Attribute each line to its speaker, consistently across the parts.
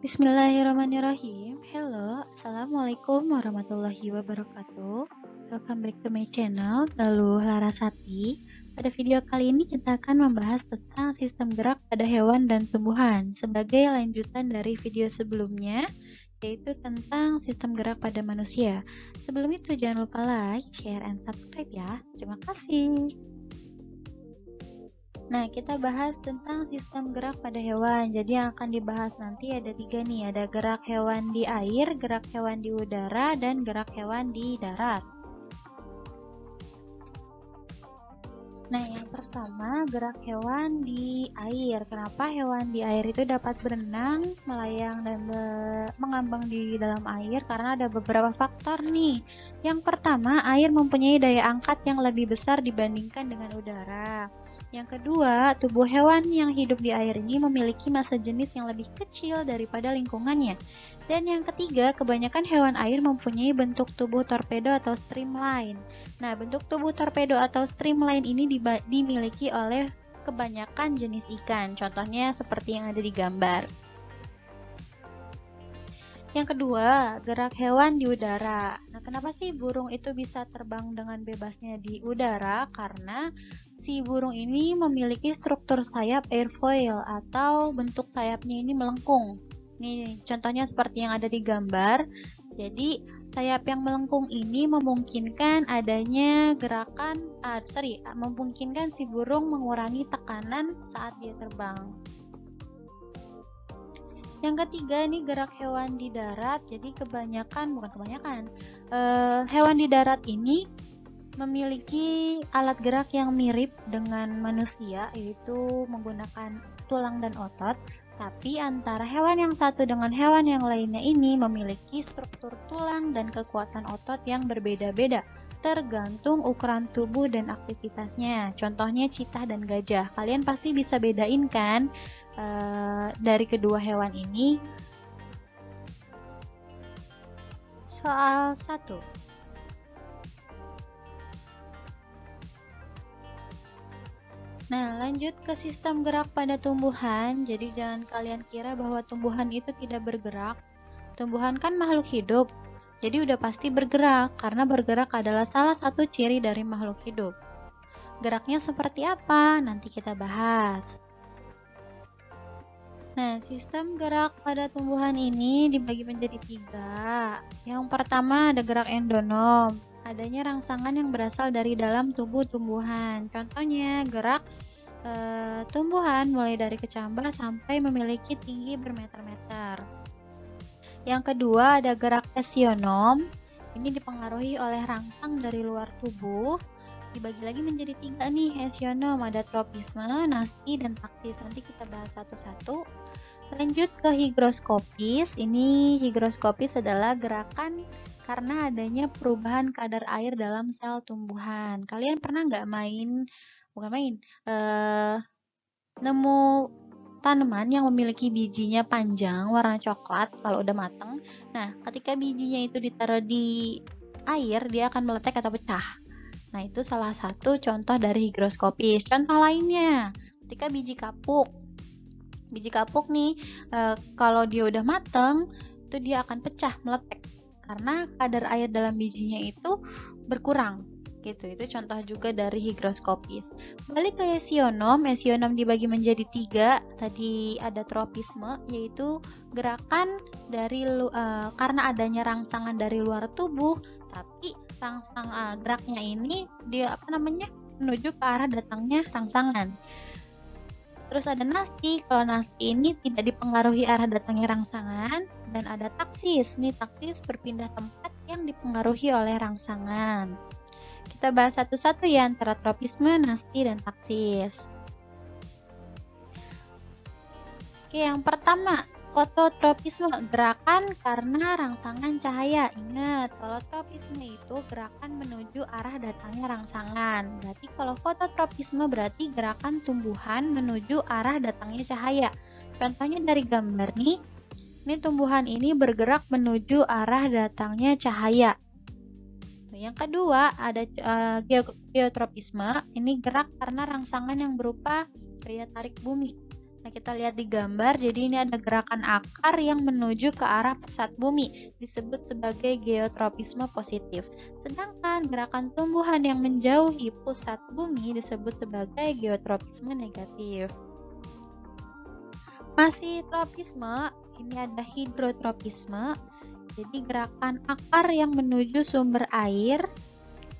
Speaker 1: Bismillahirrahmanirrahim. Hello, Assalamualaikum warahmatullahi wabarakatuh. Welcome back to my channel, Galuh Larasati. Pada video kali ini kita akan membahas tentang sistem gerak pada hewan dan tumbuhan sebagai lanjutan dari video sebelumnya, yaitu tentang sistem gerak pada manusia. Sebelum itu jangan lupa like, share, and subscribe ya. Terima kasih. Nah, kita bahas tentang sistem gerak pada hewan. Jadi yang akan dibahas nanti ada 3 nih. Ada gerak hewan di air, gerak hewan di udara, dan gerak hewan di darat. Nah, yang pertama gerak hewan di air. Kenapa hewan di air itu dapat berenang, melayang, dan mengambang di dalam air? Karena ada beberapa faktor nih. Yang pertama, air mempunyai daya angkat yang lebih besar dibandingkan dengan udara. Yang kedua, tubuh hewan yang hidup di air ini memiliki massa jenis yang lebih kecil daripada lingkungannya. Dan yang ketiga, kebanyakan hewan air mempunyai bentuk tubuh torpedo atau streamline. Nah, bentuk tubuh torpedo atau streamline ini dimiliki oleh kebanyakan jenis ikan. Contohnya seperti yang ada di gambar. Yang kedua, gerak hewan di udara. Nah, kenapa sih burung itu bisa terbang dengan bebasnya di udara? Karena si burung ini memiliki struktur sayap airfoil atau bentuk sayapnya ini melengkung. Nih, contohnya seperti yang ada di gambar. Jadi, sayap yang melengkung ini memungkinkan adanya memungkinkan si burung mengurangi tekanan saat dia terbang. Yang ketiga ini gerak hewan di darat. Jadi hewan di darat ini memiliki alat gerak yang mirip dengan manusia, yaitu menggunakan tulang dan otot. Tapi antara hewan yang satu dengan hewan yang lainnya ini memiliki struktur tulang dan kekuatan otot yang berbeda-beda, tergantung ukuran tubuh dan aktivitasnya. Contohnya cheetah dan gajah. Kalian pasti bisa bedain kan dari kedua hewan ini. Soal 1. Nah, lanjut ke sistem gerak pada tumbuhan. Jadi jangan kalian kira bahwa tumbuhan itu tidak bergerak. Tumbuhan kan makhluk hidup, jadi udah pasti bergerak, karena bergerak adalah salah satu ciri dari makhluk hidup. Geraknya seperti apa? Nanti kita bahas. Nah, sistem gerak pada tumbuhan ini dibagi menjadi 3. Yang pertama ada gerak endonom. Adanya rangsangan yang berasal dari dalam tubuh tumbuhan. Contohnya gerak tumbuhan mulai dari kecambah sampai memiliki tinggi bermeter-meter. Yang kedua ada gerak esionom. Ini dipengaruhi oleh rangsang dari luar tubuh. Dibagi lagi menjadi 3 nih esionom. Ada tropisme, nasti, dan taksis. Nanti kita bahas satu-satu. Lanjut ke higroskopis. Ini higroskopis adalah gerakan karena adanya perubahan kadar air dalam sel tumbuhan. Kalian pernah nggak nemu tanaman yang memiliki bijinya panjang warna coklat kalau udah matang? Nah, ketika bijinya itu ditaruh di air, dia akan meletek atau pecah. Nah, itu salah satu contoh dari higroskopis. Contoh lainnya, ketika biji kapuk nih, kalau dia udah matang, itu dia akan pecah, meletek. Karena kadar air dalam bijinya itu berkurang. Gitu, itu contoh juga dari higroskopis. Balik ke esionom dibagi menjadi 3. Tadi ada tropisme, yaitu gerakan dari karena adanya rangsangan dari luar tubuh, tapi geraknya ini menuju ke arah datangnya rangsangan. Terus ada nasti. Kalau nasti ini tidak dipengaruhi arah datangnya rangsangan. Dan ada taksis. Nih, taksis berpindah tempat yang dipengaruhi oleh rangsangan. Kita bahas satu-satu ya antara tropisme, nasti, dan taksis. Oke, yang pertama, fototropisme, gerakan karena rangsangan cahaya. Ingat, kalau tropisme itu gerakan menuju arah datangnya rangsangan. Berarti kalau fototropisme berarti gerakan tumbuhan menuju arah datangnya cahaya. Contohnya dari gambar nih, ini tumbuhan ini bergerak menuju arah datangnya cahaya. Yang kedua ada geotropisme, ini gerak karena rangsangan yang berupa gaya tarik bumi. Nah, kita lihat di gambar, jadi ini ada gerakan akar yang menuju ke arah pusat bumi, disebut sebagai geotropisme positif. Sedangkan gerakan tumbuhan yang menjauhi pusat bumi disebut sebagai geotropisme negatif. Masih tropisme, ini ada hidrotropisme, jadi gerakan akar yang menuju sumber air.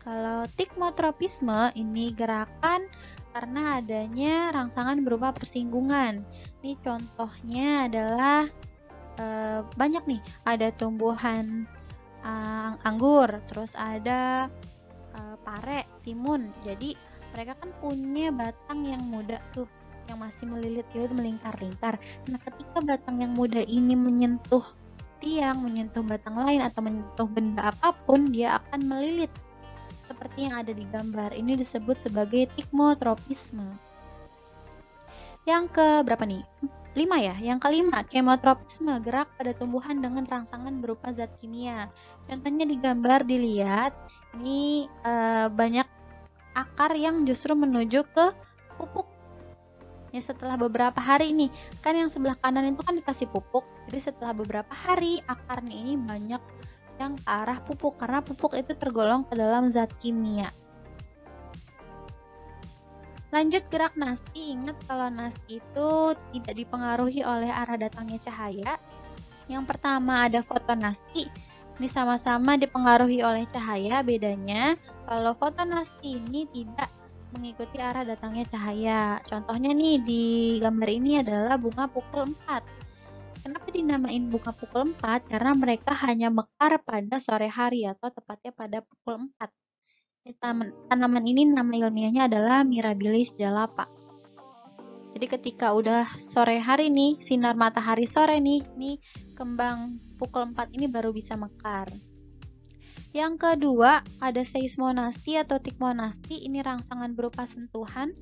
Speaker 1: Kalau tikmotropisme, ini gerakan karena adanya rangsangan berupa persinggungan. Ini contohnya adalah banyak nih, ada tumbuhan anggur, terus ada pare, timun. Jadi mereka kan punya batang yang muda tuh, yang masih melilit-lilit melingkar-lingkar. Nah, ketika batang yang muda ini menyentuh tiang, menyentuh batang lain atau menyentuh benda apapun, dia akan melilit. Seperti yang ada di gambar, ini disebut sebagai tikmotropisme. Yang ke berapa nih? 5 ya. Yang kelima, kemotropisme, gerak pada tumbuhan dengan rangsangan berupa zat kimia. Contohnya di gambar dilihat, ini banyak akar yang justru menuju ke pupuk. Ya, setelah beberapa hari ini, kan yang sebelah kanan itu kan dikasih pupuk. Jadi setelah beberapa hari, akarnya ini banyak yang ke arah pupuk, karena pupuk itu tergolong ke dalam zat kimia. Lanjut gerak nasti, ingat kalau nasti itu tidak dipengaruhi oleh arah datangnya cahaya. Yang pertama ada fotonasti, ini sama-sama dipengaruhi oleh cahaya, bedanya kalau fotonasti ini tidak mengikuti arah datangnya cahaya. Contohnya nih di gambar ini adalah bunga pukul 4. Kenapa dinamain bunga pukul 4? Karena mereka hanya mekar pada sore hari atau tepatnya pada pukul 4. Tanaman ini nama ilmiahnya adalah Mirabilis jalapa. Jadi ketika udah sore hari nih, sinar matahari sore nih kembang pukul 4 ini baru bisa mekar. Yang kedua, ada seismonasti atau tikmonasti, ini rangsangan berupa sentuhan.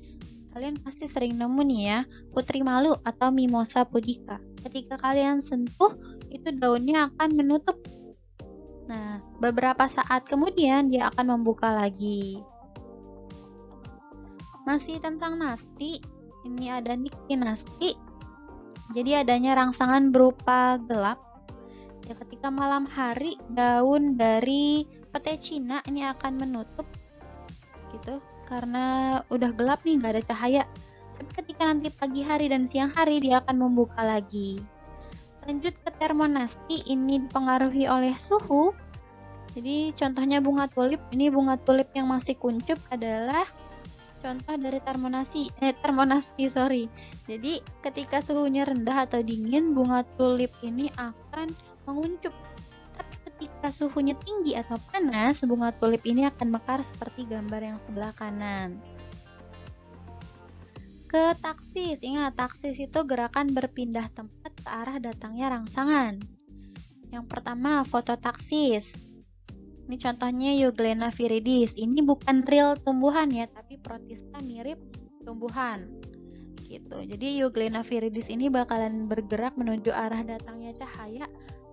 Speaker 1: Kalian pasti sering nemu nih ya, putri malu atau mimosa pudica. Ketika kalian sentuh, itu daunnya akan menutup. Nah, beberapa saat kemudian dia akan membuka lagi. Masih tentang nasti, ini ada niktinasti. Jadi adanya rangsangan berupa gelap. Ya, ketika malam hari, daun dari pete Cina ini akan menutup gitu. Karena udah gelap nih, nggak ada cahaya. Tapi ketika nanti pagi hari dan siang hari, dia akan membuka lagi. Lanjut ke termonasti, ini dipengaruhi oleh suhu. Jadi contohnya bunga tulip, ini bunga tulip yang masih kuncup adalah contoh dari termonasti. Jadi ketika suhunya rendah atau dingin, bunga tulip ini akan menguncup. Ketika suhunya tinggi atau panas, bunga tulip ini akan mekar seperti gambar yang sebelah kanan. Ke taksis, ingat taksis itu gerakan berpindah tempat ke arah datangnya rangsangan. Yang pertama, fototaksis. Ini contohnya Euglena viridis. Ini bukan real tumbuhan ya, tapi protista mirip tumbuhan. Gitu. Jadi Euglena viridis ini bakalan bergerak menuju arah datangnya cahaya,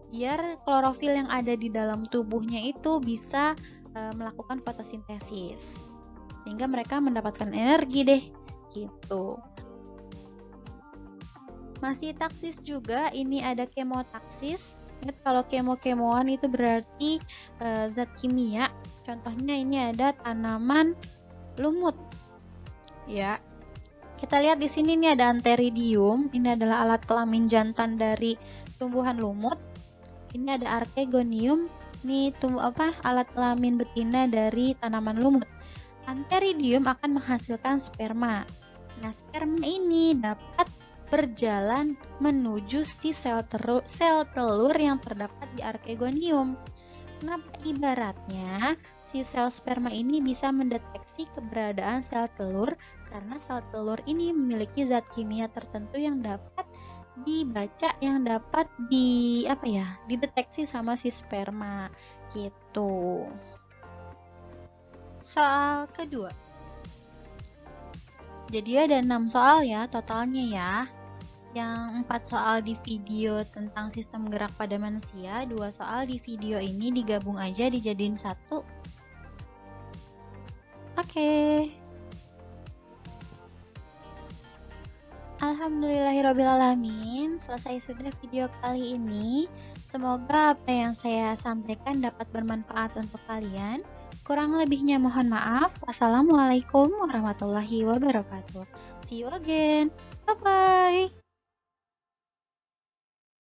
Speaker 1: biar klorofil yang ada di dalam tubuhnya itu bisa melakukan fotosintesis, sehingga mereka mendapatkan energi deh, gitu. Masih taksis juga, ini ada kemotaksis. Ingat kalau kemoan itu berarti zat kimia. Contohnya ini ada tanaman lumut. Ya. Kita lihat di sini ini ada antheridium. Ini adalah alat kelamin jantan dari tumbuhan lumut. Ini ada archegonium, ini alat kelamin betina dari tanaman lumut. Antheridium akan menghasilkan sperma. Nah, sperma ini dapat berjalan menuju si sel telur yang terdapat di archegonium. Kenapa ibaratnya si sel sperma ini bisa mendeteksi keberadaan sel telur? Karena sel telur ini memiliki zat kimia tertentu yang dapat dibaca, yang dapat dideteksi sama si sperma gitu. Soal kedua. Jadi ada 6 soal ya totalnya ya. Yang 4 soal di video tentang sistem gerak pada manusia, 2 soal di video ini digabung aja dijadiin 1. Oke. Alhamdulillahirrabbilalamin, selesai sudah video kali ini. Semoga apa yang saya sampaikan dapat bermanfaat untuk kalian. Kurang lebihnya mohon maaf. Wassalamualaikum warahmatullahi wabarakatuh. See you again. Bye-bye.